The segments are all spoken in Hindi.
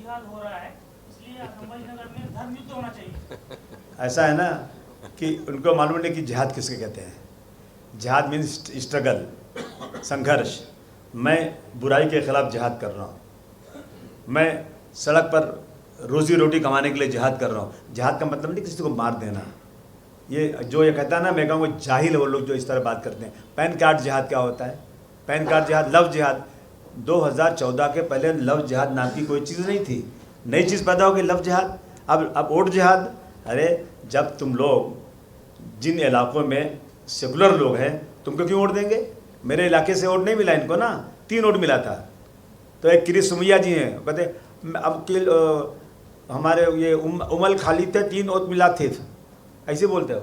जिहाद हो रहा है, इसलिए संभाजीनगर में धर्म युद्ध होना चाहिए। ऐसा है ना कि उनको मालूम नहीं कि जिहाद किसके कहते हैं। जिहाद मीन्स स्ट्रगल, संघर्ष। मैं बुराई के खिलाफ जिहाद कर रहा हूँ। मैं सड़क पर रोज़ी रोटी कमाने के लिए जिहाद कर रहा हूँ। जिहाद का मतलब नहीं किसी को मार देना। ये जो ये कहता है ना, मैं कहूँगा जाहिल है वो लोग जो इस तरह बात करते हैं। पैन कार्ड जिहाद क्या होता है? पैन कार्ड जिहाद, लव जिहाद। 2014 के पहले लव जिहाद नाम की कोई चीज़ नहीं थी। नई चीज़ पैदा हो गई, लव जिहाद। अब वोट जिहाद। अरे जब तुम लोग जिन इलाकों में सेकुलर लोग हैं, तुमको क्यों वोट देंगे? मेरे इलाके से वोट नहीं मिला इनको ना, 3 वोट मिला था। तो एक किरी सुमैया जी हैं, कहते अब हमारे ये उमल खाली थे, 3 वोट मिला थे, ऐसे बोलते हो।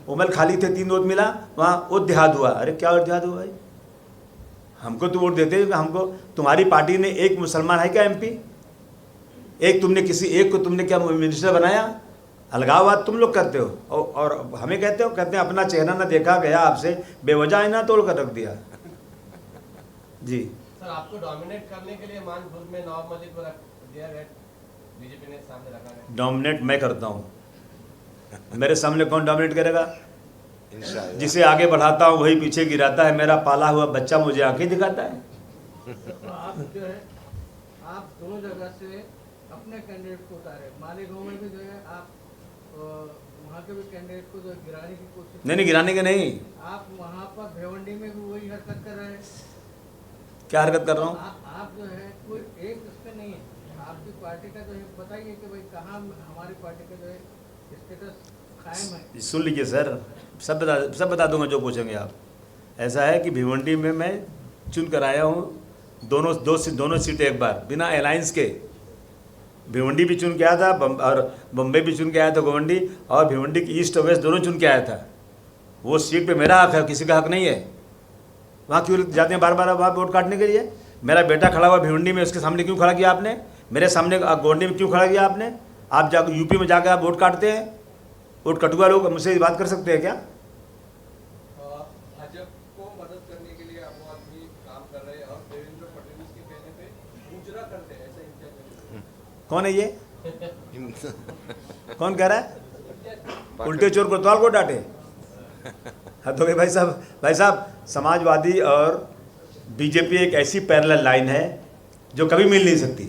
उमल खाली थे, 3 वोट मिला, वहाँ वोट जिहाद हुआ। अरे क्या वोट जिहाद हुआ भाई? हमको तो वोट देते हैं, हमको तुम्हारी पार्टी ने एक मुसलमान है क्या MP? एक तुमने किसी एक को तुमने क्या मिनिस्टर बनाया? अलगाववाद तुम लोग करते हो और हमें कहते हैं अपना चेहरा ना देखा गया आपसे, बेवजह है ना तोड़ कर रख दिया। जी सर, आपको डोमिनेट करने के लिए मानभूल में नवाब मलिक को रख दिया गया, बीजेपी ने सामने रखा है। डोमिनेट मैं करता हूँ, मेरे सामने कौन डोमिनेट करेगा? जिसे आगे बढ़ाता हूँ वही पीछे गिराता है। मेरा पाला हुआ बच्चा मुझे आंखें दिखाता है। तो आप जो है, आप दोनों जगह से अपने कैंडिडेट को उतारे। मालेगांव में भी जो है आप वहाँ के भी कैंडिडेट को जो गिराने की कोशिश। नहीं गिराने के नहीं। आप वहाँ पर भिवंडी में भी वही हरकत कर रहे हैं। क्या हरकत कर रहा हूँ? आप जो है कोई एक उस पर नहीं है। आपकी पार्टी का जो है बताइए कि भाई कहाँ हमारी पार्टी का जो है स्टेटस कायम है। सुन लीजिए सर, सब बता दूंगा जो पूछेंगे आप। ऐसा है कि भिवंडी में मैं चुन कर आया हूँ, दोनों सीटें एक बार बिना अलायंस के। भिवंडी भी चुन के आया था और बम्बई भी चुन के आया था भिवंडी, और भिवंडी की ईस्ट और वेस्ट दोनों चुन के आया था। वो सीट पे मेरा हक है, किसी का हक नहीं है। वहाँ क्यों जाते हैं बार बार वहाँ वोट काटने के लिए? मेरा बेटा खड़ा हुआ भिवंडी में, उसके सामने क्यों खड़ा किया आपने? मेरे सामने गोंडी में क्यों खड़ा किया आपने? आप जा यूपी में जाकर आप वोट काटते हैं। वोट कटुआ लोग मुझसे बात कर सकते हैं क्या? भाजपा को मदद करने के लिए आम आदमी काम कर रहे हैं और देवेंद्र फडणवीस के कहने पे मुजरा करते हैं, ऐसा इंतजार। कौन है ये? कौन कह रहा है? उल्टे चोर कोतवाल को डांटे। हाँ तो भाई साहब समाजवादी और बीजेपी एक ऐसी पैरेलल लाइन है जो कभी मिल नहीं सकती।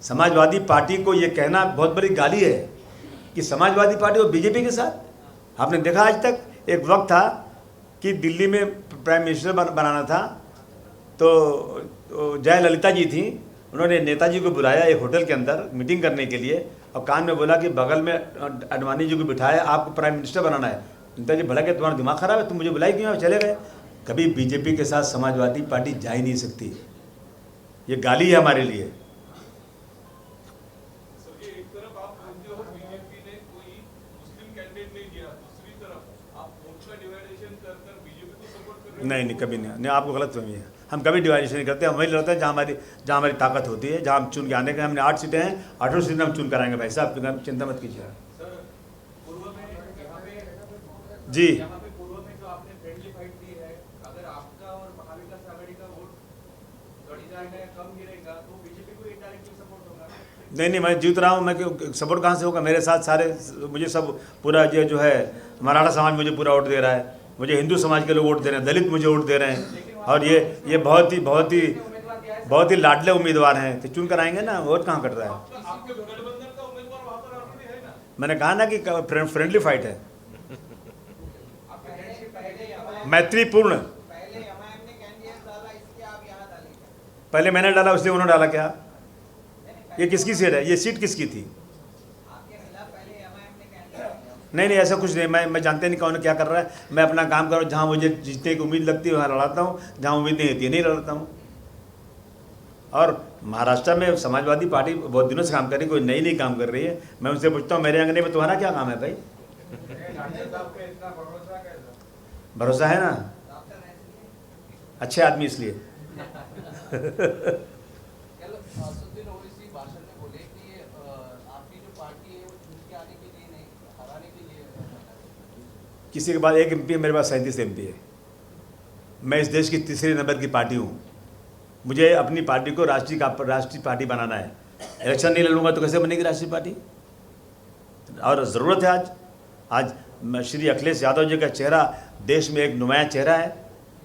समाजवादी पार्टी को ये कहना बहुत बड़ी गाली है कि समाजवादी पार्टी और बीजेपी के साथ। आपने देखा आज तक एक वक्त था कि दिल्ली में प्राइम मिनिस्टर बनाना था, तो जयललिता जी थी, उन्होंने नेताजी को बुलाया एक होटल के अंदर मीटिंग करने के लिए, और कान में बोला कि बगल में अडवाणी जी को बिठाया, आपको प्राइम मिनिस्टर बनाना है। नेताजी भला कि तुम्हारा दिमाग खराब है, तुम मुझे बुलाई क्यों? चले गए। कभी बीजेपी के साथ समाजवादी पार्टी जा ही नहीं सकती। ये गाली है हमारे लिए। नहीं कभी नहीं, आपको गलत फहमी है। हम कभी डिवाइडेशन नहीं करते। हम वही लड़ते हैं जहाँ हमारी ताकत होती है, जहाँ हम चुन के आने के। हमने 8 सीटें हैं, 8 सीटें हम चुन कर आएंगे भाई साहब, चिंता मत कीजिए। जी नहीं मैं जीत रहा हूँ। मैं सपोर्ट कहाँ से होगा? मेरे साथ सारे मुझे सब पूरा ये जो है मराठा समाज मुझे पूरा वोट दे रहा है, मुझे हिंदू समाज के लोग वोट दे रहे हैं, दलित मुझे वोट दे रहे हैं, और ये बहुत ही लाडले उम्मीदवार हैं। तो चुन कर आएंगे ना, वोट कहाँ कट रहा है? मैंने कहा ना कि फ्रेंडली फाइट है, मैत्रीपूर्ण। पहले मैंने डाला, उसने उन्होंने डाला। क्या ये किसकी सीट है? ये सीट किसकी थी? नहीं ऐसा कुछ नहीं। मैं जानते नहीं कौन क्या कर रहा है। मैं अपना काम कर रहा हूँ, जहाँ मुझे जीतने की उम्मीद लगती है वहाँ लड़ाता हूँ, जहाँ उम्मीद नहीं होती है नहीं लड़ता हूँ। और महाराष्ट्र में समाजवादी पार्टी बहुत दिनों से काम कर रही है, कोई नई काम कर रही है। मैं उनसे पूछता हूँ मेरे अंगने में तुम्हारा क्या काम है भाई? भरोसा है ना, अच्छे आदमी इसलिए। किसी के बाद एक MP है, मेरे पास 37 MP है। मैं इस देश की तीसरे नंबर की पार्टी हूँ। मुझे अपनी पार्टी को राष्ट्रीय पार्टी बनाना है। इलेक्शन नहीं लड़ूंगा तो कैसे बनेगी राष्ट्रीय पार्टी? और ज़रूरत है आज श्री अखिलेश यादव जी का चेहरा देश में एक नुमाया चेहरा है,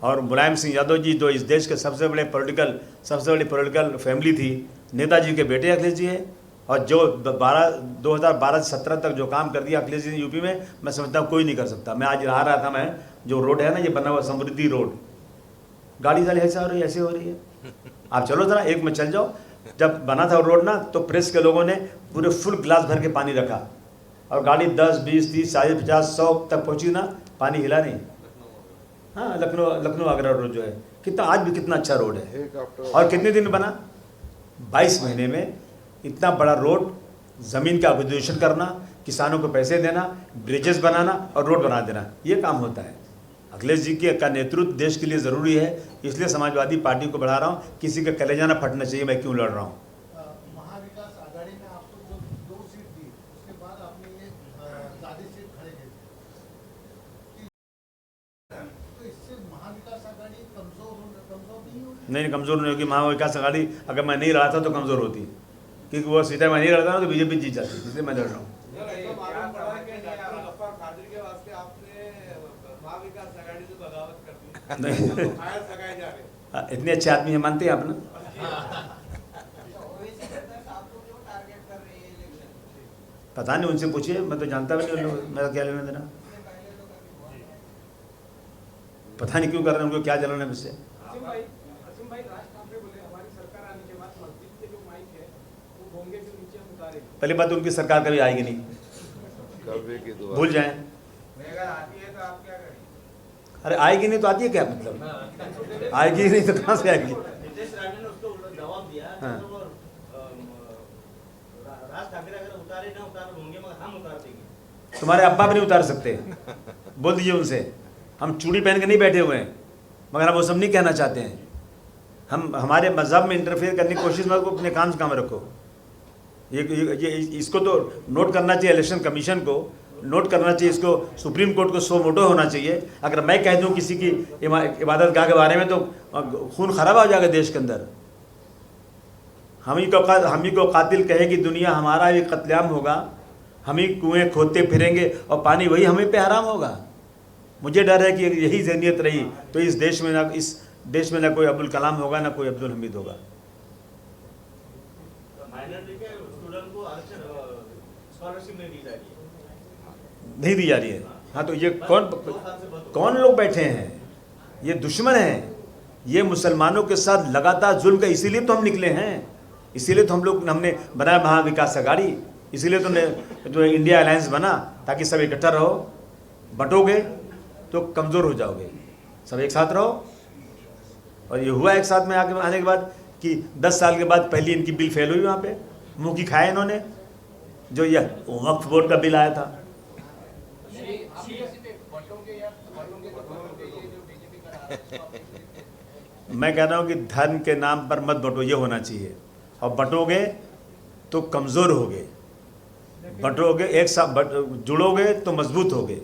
और मुलायम सिंह यादव जी जो इस देश के सबसे बड़ी पॉलिटिकल फैमिली थी, नेताजी के बेटे अखिलेश जी है, और जो 2012 से 17 तक जो काम कर दिया अखिलेश जी ने यूपी में, मैं समझता हूँ कोई नहीं कर सकता। मैं आज रहा था, मैं जो रोड है ना, ये बना हुआ समृद्धि रोड, गाड़ी साली ऐसे हो रही है। आप चलो ज़रा, एक में चल जाओ। जब बना था रोड ना, तो प्रेस के लोगों ने पूरे फुल गिलास भर के पानी रखा, और गाड़ी 10, 20, 30, 40, 50, 100 तक पहुंची ना, पानी हिला नहीं। हाँ, लखनऊ आगरा रोड जो है, कितना आज भी कितना अच्छा रोड है। और कितने दिन में बना? 22 महीने में इतना बड़ा रोड, ज़मीन का एक्विजिशन करना, किसानों को पैसे देना, ब्रिजेस बनाना और रोड बना देना, ये काम होता है। अखिलेश जी के का नेतृत्व देश के लिए ज़रूरी है, इसलिए समाजवादी पार्टी को बढ़ा रहा हूँ। किसी का कलेजा ना फटना चाहिए, मैं क्यों लड़ रहा हूँ। महाविकास आघाड़ी ने आपको जो 2 सीट दी, उसके बाद आपने ये ज़्यादा सीट खड़े किए, तो इससे महाविकास आघाड़ी कमजोर नहीं होगी? नहीं, कमज़ोर नहीं होगी। महाविकास आघाड़ी अगर मैं नहीं रहा था तो कमज़ोर होती, क्योंकि वो सीटें मैं नहीं लड़ता ना तो बीजेपी जीत जाती, इसलिए मैं लड़ रहा हूँ। नहीं इतने अच्छे आदमी हैं, मानते हैं आप ना? पता नहीं, उनसे पूछिए, मैं तो जानता भी नहीं उन लोग, मेरा क्या लेना देना। पता नहीं क्यों कर रहे हैं, उनको क्या जलन है मुझसे। असीम भाई राज ठाकरे बोले हमारी सरकार आने के बाद मस्जिद के जो माइक है वो भोंगे के नीचे हम उतारेंगे। पहली बात, उनकी सरकार कभी आएगी नहीं, भूल जाएं। अगर आती है तो आप क्या करेंगे? अरे आएगी नहीं तो आती है क्या मतलब? आएगी नहीं तो कहाँ से आएगी? जवाब दिया हाँ। राज ठाकरे अगर उतारे ना उतारे होंगे मगर हम उतार देंगे। तुम्हारे अब्बा भी नहीं उतार सकते, बोल दीजिए उनसे। हम चूड़ी पहन के नहीं बैठे हुए हैं, मगर हम वो सब नहीं कहना चाहते हैं। हम हमारे मजहब में इंटरफेयर करने की कोशिश मत करो, अपने काम से काम रखो। ये इसको तो नोट करना चाहिए, इलेक्शन कमीशन को नोट करना चाहिए, इसको सुप्रीम कोर्ट को सो मोटो होना चाहिए। अगर मैं कह दूं किसी की इबादत गाह के बारे में तो खून खराब हो जाएगा देश के अंदर। हम ही को कातिल कहे कि दुनिया हमारा भी कत्लेआम होगा, हम ही कुएँ खोदते फिरेंगे और पानी वही हमें पे हराम होगा। मुझे डर है कि यही ज़हनियत रही तो इस देश में ना कोई अब्दुल कलाम होगा, ना कोई अब्दुल हमीद होगा। माइनॉरिटी के स्टूडेंट को स्कॉलरशिप नहीं दी जा रही है। नहीं दी जा रही है। हाँ, तो ये कौन लोग बैठे हैं? ये दुश्मन हैं, ये मुसलमानों के साथ लगातार जुल्म का। इसीलिए तो हम निकले हैं, इसीलिए तो हमने बनाया महाविकास आघाड़ी, इसीलिए तो जो इंडिया अलायंस बना, ताकि सब इकट्ठा रहो। बंटोगे तो कमज़ोर हो जाओगे, सब एक साथ रहो। और ये हुआ एक साथ में आने के बाद कि 10 साल के बाद पहली इनकी बिल फेल हुई वहाँ पे, मुँह की खाए इन्होंने। जो यह वक्फ बोर्ड का बिल आया था, मैं कह रहा हूँ कि धर्म के नाम पर मत बंटो, ये होना चाहिए। और बंटोगे तो कमज़ोर होगे, बंटोगे एक साथ जुड़ोगे तो मजबूत होगे।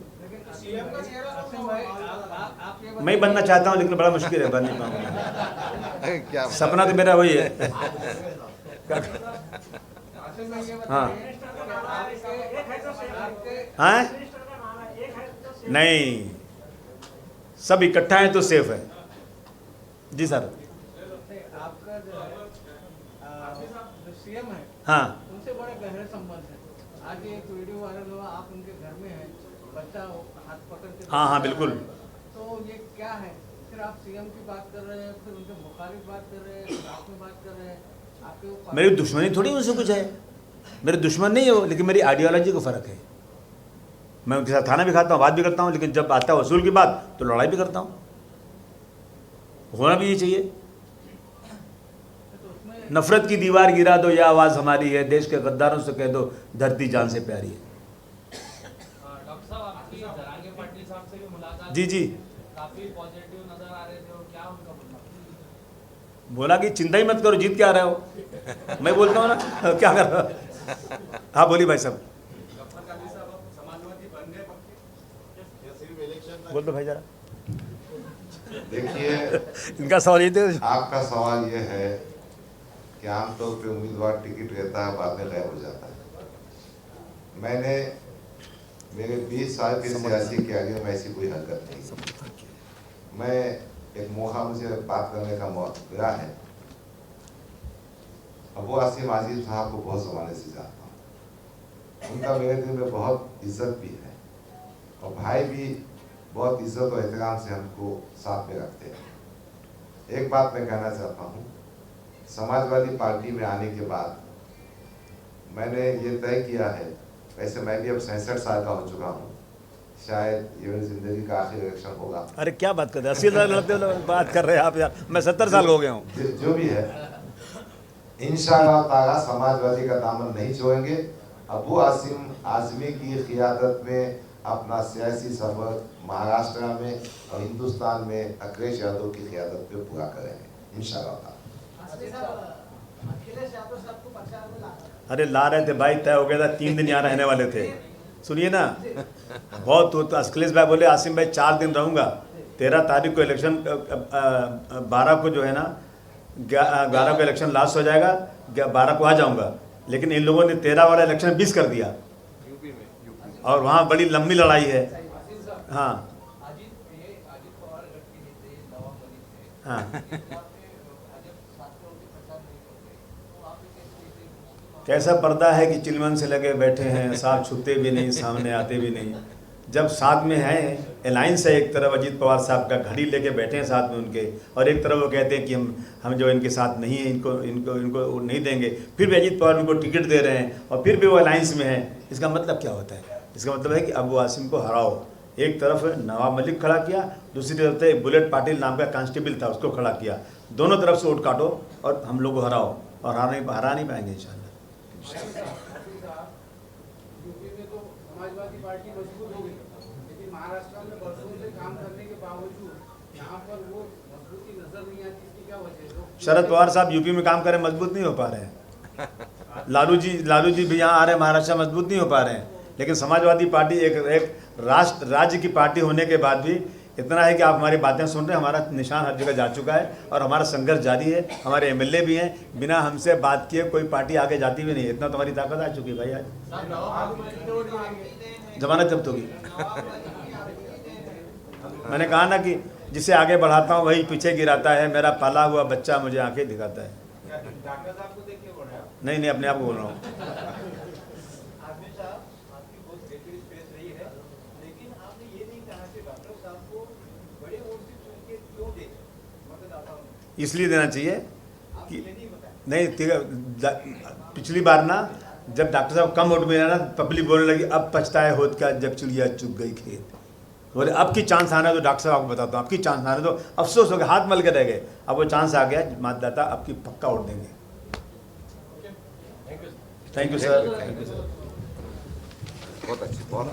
मैं बनना चाहता हूँ लेकिन बड़ा मुश्किल है, बन नहीं पाऊंगा। सपना तो मेरा वही है। हाँ हाँ, नहीं, सब इकट्ठा है तो सेफ है। जी सर। आपका जो सीएम है, हाँ, उनसे बड़े गहरे संबंध है। आज एक वीडियो वायरल हुआ, आप उनके घर में हैं, बच्चा हाथ पकड़ के। हाँ हाँ बिल्कुल। तो ये क्या है? फिर आप सीएम की बात कर रहे हैं, फिर उनके मुखालिफ बात कर रहे हैं, खिलाफ में बात कर रहे हैं। आपके मेरी दुश्मनी थोड़ी उनसे कुछ है, मेरे दुश्मन नहीं है वो, लेकिन मेरी आइडियोलॉजी को फ़र्क है। मैं उनके साथ खाना भी खाता हूँ, बात भी करता हूँ, लेकिन जब आता है वसूल की बात तो लड़ाई भी करता हूँ। होना भी ये चाहिए। नफरत की दीवार गिरा दो, यह आवाज़ हमारी है, देश के गद्दारों से कह दो धरती जान से प्यारी है। डॉक्टर साहब, आपकी जरांगे पाटिल साहब से भी मुलाकात जी जी, काफी पॉजिटिव नजर आ रहे थे, और क्या उनका बोलना? बोला कि चिंता ही मत करो, जीत के आ रहे हो। मैं बोलता हूँ ना, क्या कर रहा हो? हाँ बोलिए भाई साहब। बोल दो भाई जरा। देखिए, इनका सवाल ये थे। आपका सवाल ये है कि आमतौर पे उम्मीदवार टिकट रहता है, बाद में गायब हो जाता है। मैंने मेरे 20 साल के सियासी के आगे में ऐसी कोई हरकत नहीं। मैं एक मौका मुझे बात करने का मिला है। अबू आसिम आजिज साहब को बहुत ज़माने से जानता हूँ, उनका मेरे दिल में बहुत इज्जत भी है और भाई भी बहुत इज्जत और एहतराम से हमको साथ में रखते हैं। एक बात मैं कहना चाहता हूँ, समाजवादी पार्टी में आने के बाद मैंने ये तय किया है, वैसे मैं भी अब 67 साल का हो चुका हूँ, शायद ये मेरी जिंदगी का आखिरी इलेक्शन होगा। अरे क्या बात करते हैं, 80 साल बात कर रहे हैं आप यार, मैं 70 साल हो गया हूँ। जो भी है, इंशाअल्लाह ताला समाजवादी का दामन नहीं छोड़ेंगे। अबू आसिम आजमी की क़ियादत में अपना सियासी सफर महाराष्ट्र में और हिंदुस्तान में अखिलेश यादव की क़ियादत पे पूरा करेंगे इंशाअल्लाह ताला। अखिलेश यादव साहब को प्रचार में ला अरे ला रहे थे भाई, तय हो गया था, 3 दिन यहाँ रहने वाले थे। सुनिए ना, बहुत तो अखिलेश भाई बोले आसिम भाई 4 दिन रहूँगा, 13 तारीख को इलेक्शन, 12 को जो है ना, 11 को इलेक्शन लास्ट हो जाएगा, 12 को आ जाऊँगा। लेकिन इन लोगों ने 13 वाला इलेक्शन 20 कर दिया और वहाँ बड़ी लंबी लड़ाई है। हाँ हाँ, कैसा पर्दा है कि चिलमन से लगे बैठे हैं, साथ छुपते भी नहीं, सामने आते भी नहीं। जब साथ में हैं, अलायंस है, एक तरफ अजीत पवार साहब का घड़ी लेके बैठे हैं साथ में उनके, और एक तरफ वो कहते हैं कि हम जो इनके साथ नहीं हैं, इनको नहीं देंगे, फिर भी अजीत पवार उनको टिकट दे रहे हैं और फिर भी वो अलायंस में हैं। इसका मतलब क्या होता है? इसका मतलब है कि अबू आसिम को हराओ। एक तरफ नवाब मलिक खड़ा किया, दूसरी तरफ से बुलेट पाटिल नाम का कांस्टेबल था, उसको खड़ा किया। दोनों तरफ से वोट काटो और हम लोग को हराओ, और हरा नहीं पाएंगे इंशाल्लाह। यूपी में तो समाजवादी पार्टी मजबूत हो गई, लेकिन महाराष्ट्र में बरसों से काम करने के बावजूद यहाँ पर वो मजबूती नजर नहीं आती। इसकी क्या वजह है? शरद पवार साहब यूपी में काम करें, मजबूत नहीं हो पा रहे हैं। लालू जी भी यहाँ आ रहे हैं, महाराष्ट्र मजबूत नहीं हो पा रहे हैं। लेकिन समाजवादी पार्टी एक राज्य की पार्टी होने के बाद भी इतना है कि आप हमारी बातें सुन रहे हैं, हमारा निशान हर जगह जा चुका है और हमारा संघर्ष जारी है। हमारे एमएलए भी हैं, बिना हमसे बात किए कोई पार्टी आगे जाती भी नहीं। इतना तो हमारी ताकत आ चुकी है भाई। आज जमानत जब्त होगी। मैंने कहा ना कि जिसे आगे बढ़ाता हूँ वही पीछे गिराता है। मेरा पाला हुआ बच्चा मुझे आंखें दिखाता है। डॉक्टर साहब को देख के बोल रहे हैं आप? नहीं, अपने आप को बोल रहा हूँ। आदमी साहब, आपकी बहुत बेहतरीन स्पेस रही है, लेकिन आपने ये नहीं कहा कि डॉक्टर साहब को बड़े वोट से चुन के क्यों दे मतदाताओं ने? इसलिए देना चाहिए आप कि ये नहीं बताया। नहीं, पिछली बार ना जब डॉक्टर साहब कम वोट मिला ना, पब्लिक बोलने लगी अब पछताए होत का जब चिड़िया चुग गई खेत। बोले अब की चांस आना तो डॉक्टर साहब आपको बताता हूँ, अब की चांस आना तो अफसोस हो गया, हाथ मल के रह गए। अब वो चांस आ गया, मतदाता अब की पक्का वोट देंगे। Thank you sir. बहुत अच्छी, बहुत